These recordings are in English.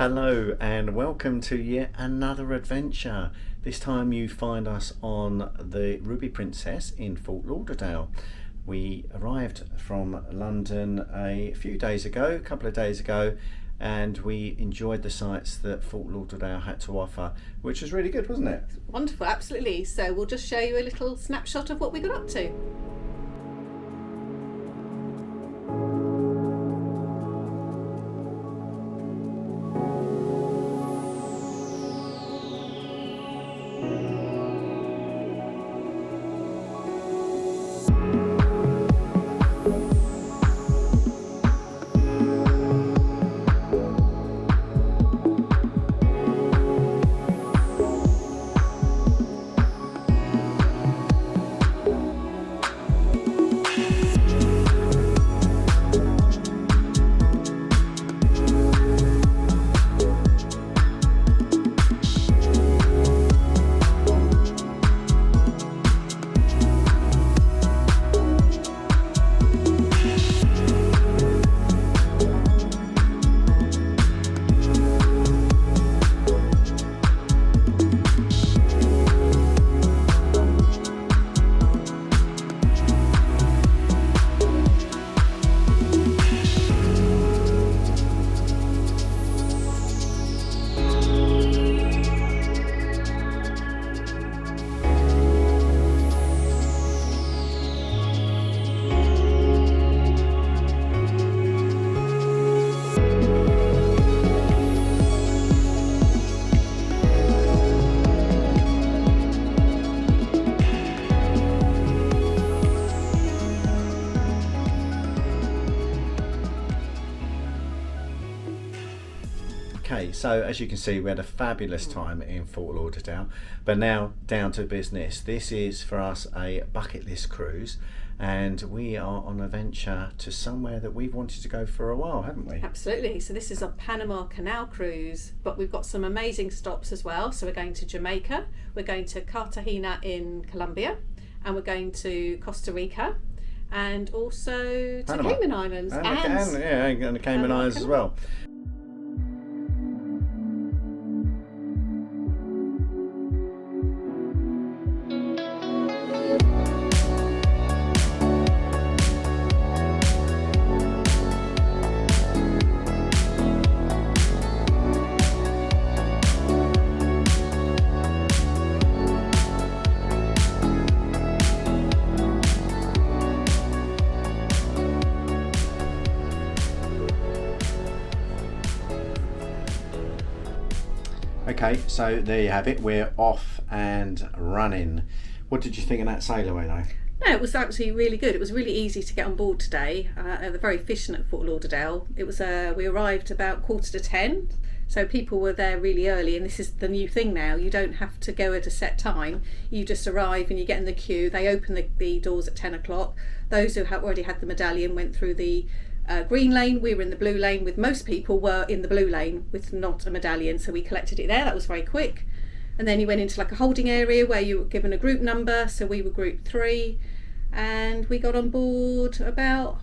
Hello and welcome to yet another adventure. This time you find us on the Ruby Princess in Fort Lauderdale. We arrived from London a couple of days ago, and we enjoyed the sights that Fort Lauderdale had to offer, which was really good, wasn't it? Wonderful, absolutely. So we'll just show you a little snapshot of what we got up to. Okay, so as you can see, we had a fabulous time in Fort Lauderdale, but now down to business. This is for us a bucket list cruise, and we are on a venture to somewhere that we've wanted to go for a while, haven't we? Absolutely. So this is a Panama Canal Cruise, but we've got some amazing stops as well. So we're going to Jamaica, we're going to Cartagena in Colombia, and we're going to Costa Rica, and also to Panama. Cayman Islands. And the Cayman Islands as well. Okay, so there you have it. We're off and running. What did you think of that sail away though? No, it was actually really good. It was really easy to get on board today. They're very efficient at Fort Lauderdale. It was we arrived about 9:45, so people were there really early, and this is the new thing now. You don't have to go at a set time. You just arrive and you get in the queue. They open the doors at 10 o'clock. Those who already had the medallion went through the green lane. We were in the blue lane. With most people were in the blue lane with not a medallion, so we collected it there. That was very quick. And then you went into like a holding area where you were given a group number, so we were group 3, and we got on board about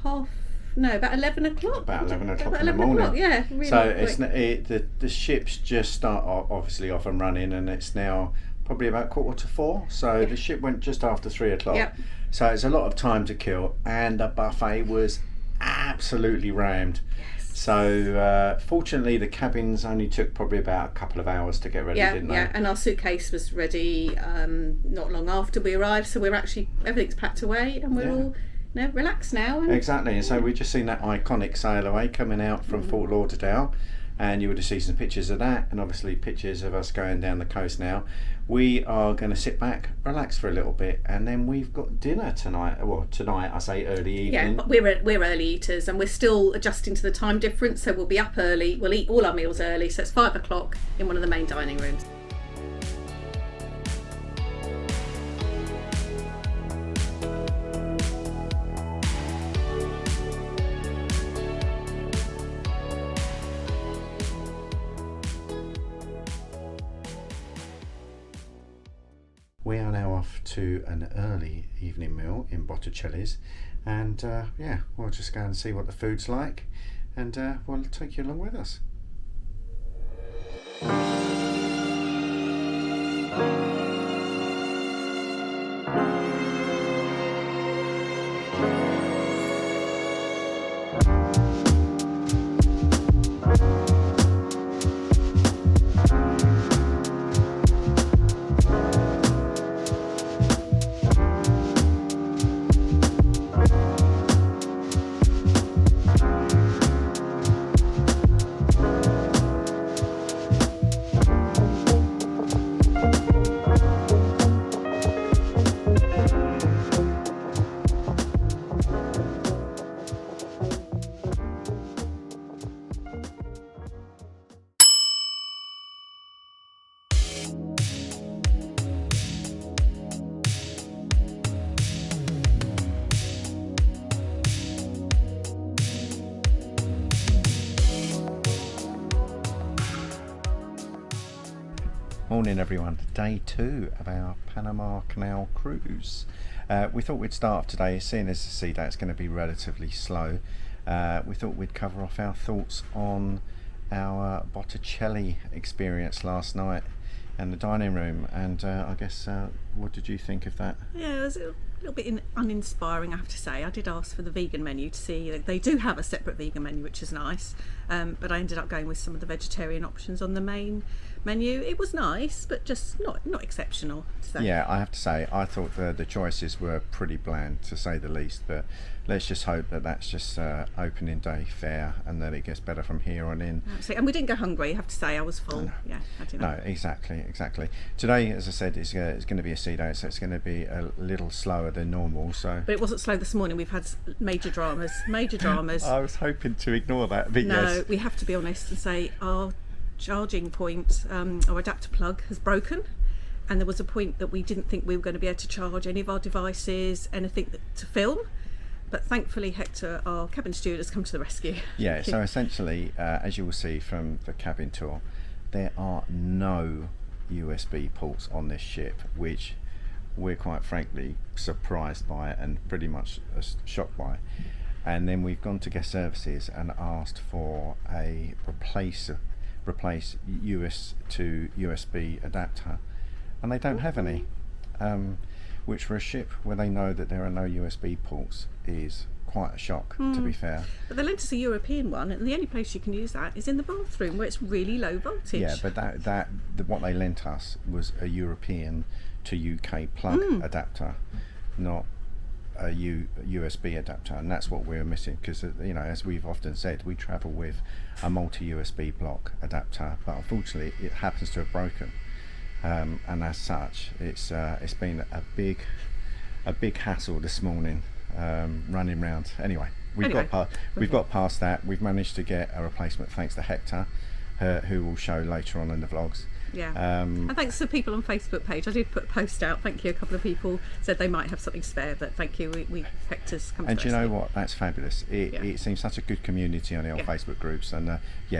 11 o'clock. About 11 o'clock in the morning. Yeah, really so quick. the ships just start obviously off and running, and it's now probably about 3:45. So Yeah. The ship went just after 3 o'clock. Yep. So it's a lot of time to kill, and the buffet was absolutely rammed. Yes. So fortunately the cabins only took probably about a couple of hours to get ready, didn't they? Yeah, and our suitcase was ready not long after we arrived, so everything's packed away, and we're all relaxed now. And exactly, and so we've just seen that iconic sail away coming out from Fort Lauderdale, and you would have seen some pictures of that, and obviously pictures of us going down the coast now. We are going to sit back, relax for a little bit, and then we've got dinner tonight. Well, tonight I say early evening. Yeah, but we're early eaters, and we're still adjusting to the time difference, so we'll be up early. We'll eat all our meals early, so it's 5 o'clock in one of the main dining rooms. We are now off to an early evening meal in Botticelli's, and we'll just go and see what the food's like, and we'll take you along with us. Morning everyone, day 2 of our Panama Canal Cruise. We thought we'd start off today, seeing as the sea day it's going to be relatively slow. We thought we'd cover off our thoughts on our Botticelli experience last night in the dining room, and I guess what did you think of that? Yeah, it was a little bit uninspiring, I have to say. I did ask for the vegan menu to see, they do have a separate vegan menu, which is nice, but I ended up going with some of the vegetarian options on the main menu. It was nice, but just not exceptional. So. Yeah, I have to say, I thought the choices were pretty bland, to say the least, but let's just hope that that's just opening day fare and that it gets better from here on in. Absolutely. And we didn't go hungry, I have to say. I was full. Yeah, I didn't. No, exactly. Today, as I said, it's going to be a sea day, so it's going to be a little slower than normal. So, but it wasn't slow this morning. We've had major dramas. I was hoping to ignore that, but no, yes. We have to be honest and say our charging point, our adapter plug has broken, and there was a point that we didn't think we were going to be able to charge any of our devices, anything to film, but thankfully Hector, our cabin steward, has come to the rescue. Yeah, so essentially, as you will see from the cabin tour, there are no USB ports on this ship, which we're quite frankly surprised by and pretty much shocked by. And then we've gone to guest services and asked for a replace US to USB adapter, and they don't have any, which for a ship where they know that there are no USB ports is quite a shock, to be fair. But they lent us a European one, and the only place you can use that is in the bathroom where it's really low voltage. Yeah, but what they lent us was a European to UK plug adapter, not a USB adapter, and that's what we're missing, because as we've often said, we travel with a multi-USB block adapter, but unfortunately it happens to have broken, and as such it's been a big hassle this morning, running around. Anyway, we've got past that. We've managed to get a replacement thanks to Hector, who will show later on in the vlogs. Yeah, and thanks to people on Facebook page. I did put a post out. Thank you. A couple of people said they might have something spare, but thank you. We Hector's come. And to you know what? That's fabulous. It seems such a good community on the old Facebook groups, and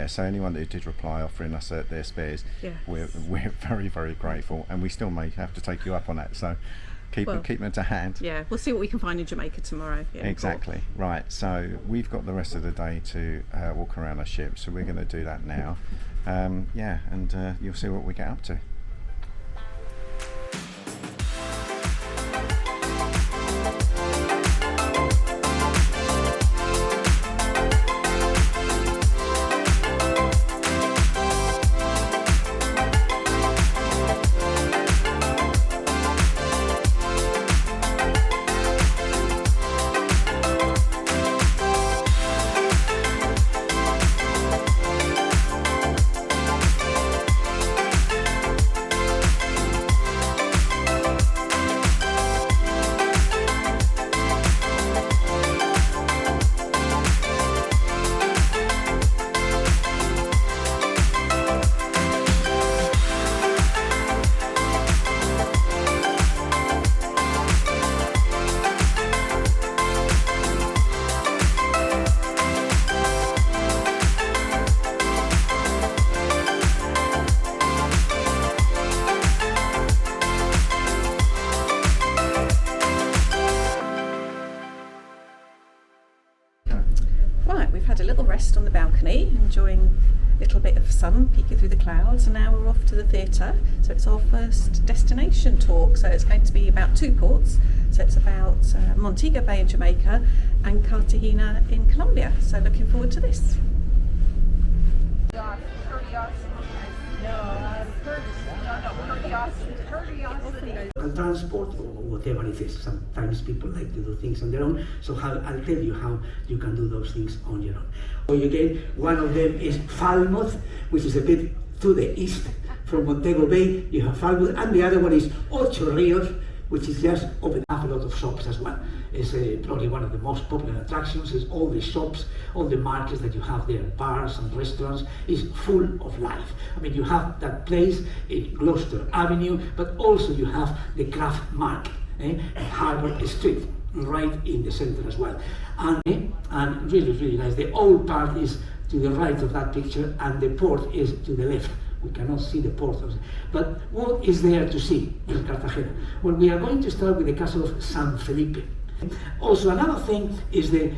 so anyone that did reply offering us their spares, we're very, very grateful, and we still may have to take you up on that. So keep them to hand. Yeah, we'll see what we can find in Jamaica tomorrow. Yeah, exactly. Right. So we've got the rest of the day to walk around our ship, so we're going to do that now. And you'll see what we get up to. we've had a little rest on the balcony, enjoying a little bit of sun peeking through the clouds, and now we're off to the theatre. So it's our first destination talk. So it's going to be about 2 ports. So it's about Montego Bay in Jamaica and Cartagena in Colombia. So looking forward to this. Transport or whatever it is. Sometimes people like to do things on their own, so I'll tell you how you can do those things on your own. So again, one of them is Falmouth, which is a bit to the east from Montego Bay. You have Falmouth, and the other one is Ocho Rios, which is just open up a lot of shops as well. It's probably one of the most popular attractions. Is all the shops, all the markets that you have there, bars and restaurants, is full of life. I mean, you have that place in Gloucester Avenue, but also you have the Craft Market, Harbour Street, right in the center as well. And really, really nice. The old part is to the right of that picture, and the port is to the left. We cannot see the port, but what is there to see in Cartagena? Well, we are going to start with the castle of San Felipe. Also, another thing is the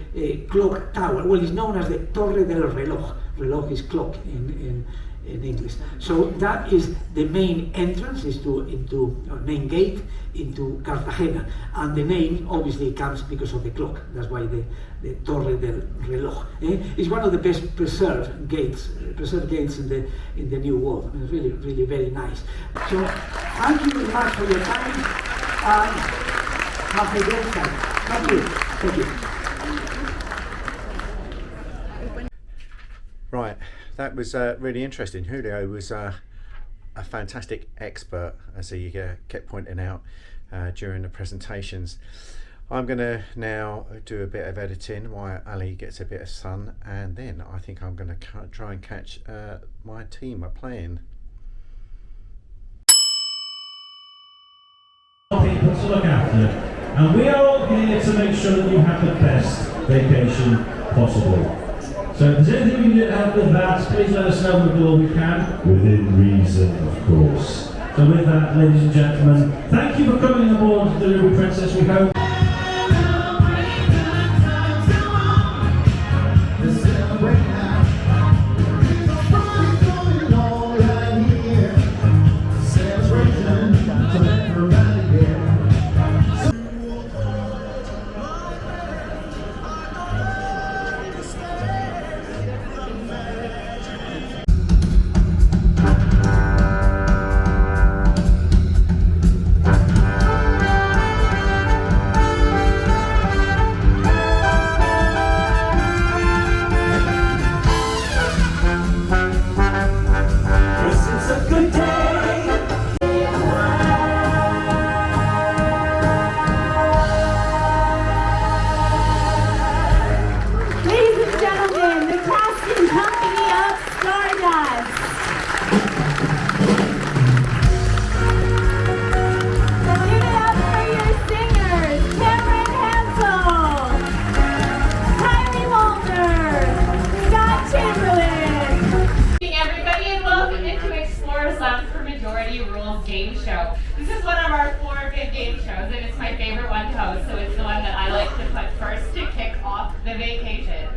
clock tower. Well, it's known as the Torre del Reloj. Reloj is clock in English. So that is the main entrance, main gate into Cartagena, and the name obviously comes because of the clock. That's why the Torre del Reloj. It's one of the best preserved gates in the New World. I mean, really, really very nice. So thank you very much for your time, and have a great time. Thank you. Thank you. Right, that was really interesting. Julio was a fantastic expert, as he kept pointing out during the presentations. I'm going to now do a bit of editing while Ali gets a bit of sun, and then I think I'm going to try and catch my team are playing. People to look after, and we are all here to make sure that you have the best vacation possible. So if there's anything we can do to help with that, please let us know. We'll do all we can, within reason, of course. So with that, ladies and gentlemen, thank you for coming aboard the Ruby Princess. We hope game show. This is one of our 4 big game shows, and it's my favorite one to host, so it's the one that I like to put first to kick off the vacation.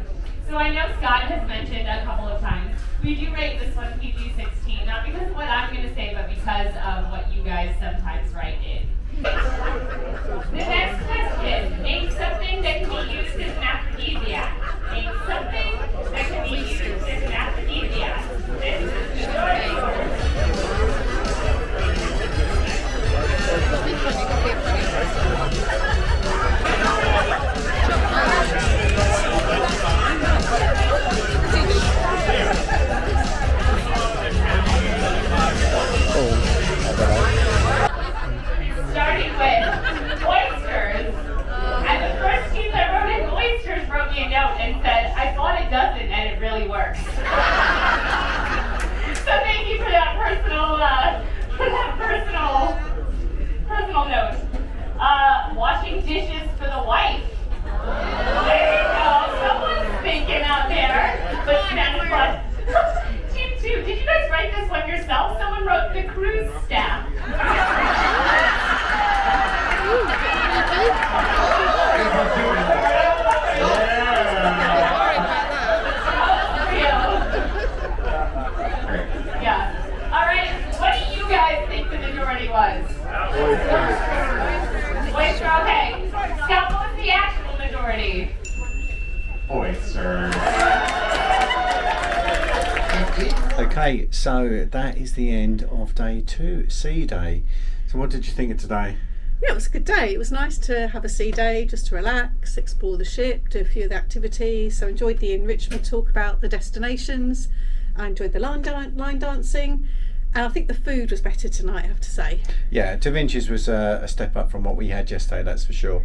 So I know Scott has mentioned a couple of times, we do rate this one PG-16, not because of what I'm going to say, but because of what you guys sometimes write in. The next question, name something that can be used as an aphrodisiac. Name something that can be used as an aphrodisiac. This is the story. Starting with oysters. And the first turn. Okay, so that is the end of day 2, sea day. So what did you think of today? Yeah, it was a good day. It was nice to have a sea day, just to relax, explore the ship, do a few of the activities. So I enjoyed the enrichment talk about the destinations. I enjoyed the line dancing. And I think the food was better tonight, I have to say. Yeah, Da Vinci's was a step up from what we had yesterday, that's for sure.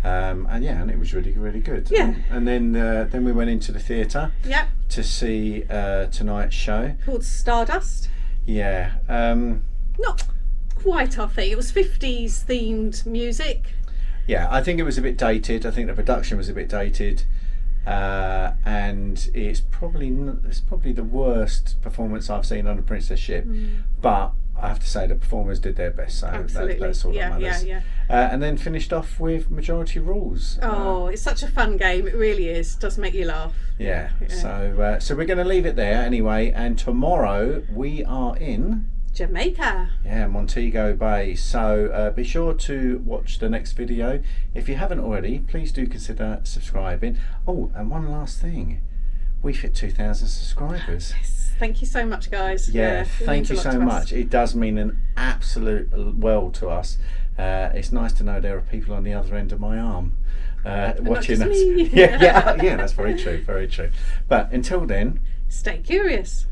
And it was really, really good. Yeah. And then we went into the theatre. Yep. To see tonight's show. Called Stardust. Yeah. Not quite our thing. It was 50s themed music. Yeah, I think it was a bit dated. I think the production was a bit dated. And it's probably the worst performance I've seen on a Princess ship. But I have to say the performers did their best, so that's all that matters. Yeah. And then finished off with Majority Rules. Oh, it's such a fun game. It really is. It does make you laugh. Yeah. So we're going to leave it there anyway. And tomorrow we are in Jamaica. Yeah, Montego Bay. So be sure to watch the next video. If you haven't already, please do consider subscribing. Oh, and one last thing. We've hit 2,000 subscribers. Yes. Thank you so much, guys. Yeah, it thank you so much. It does mean an absolute world to us. It's nice to know there are people on the other end of my arm watching us. Me. Yeah, that's very true, very true. But until then, stay curious.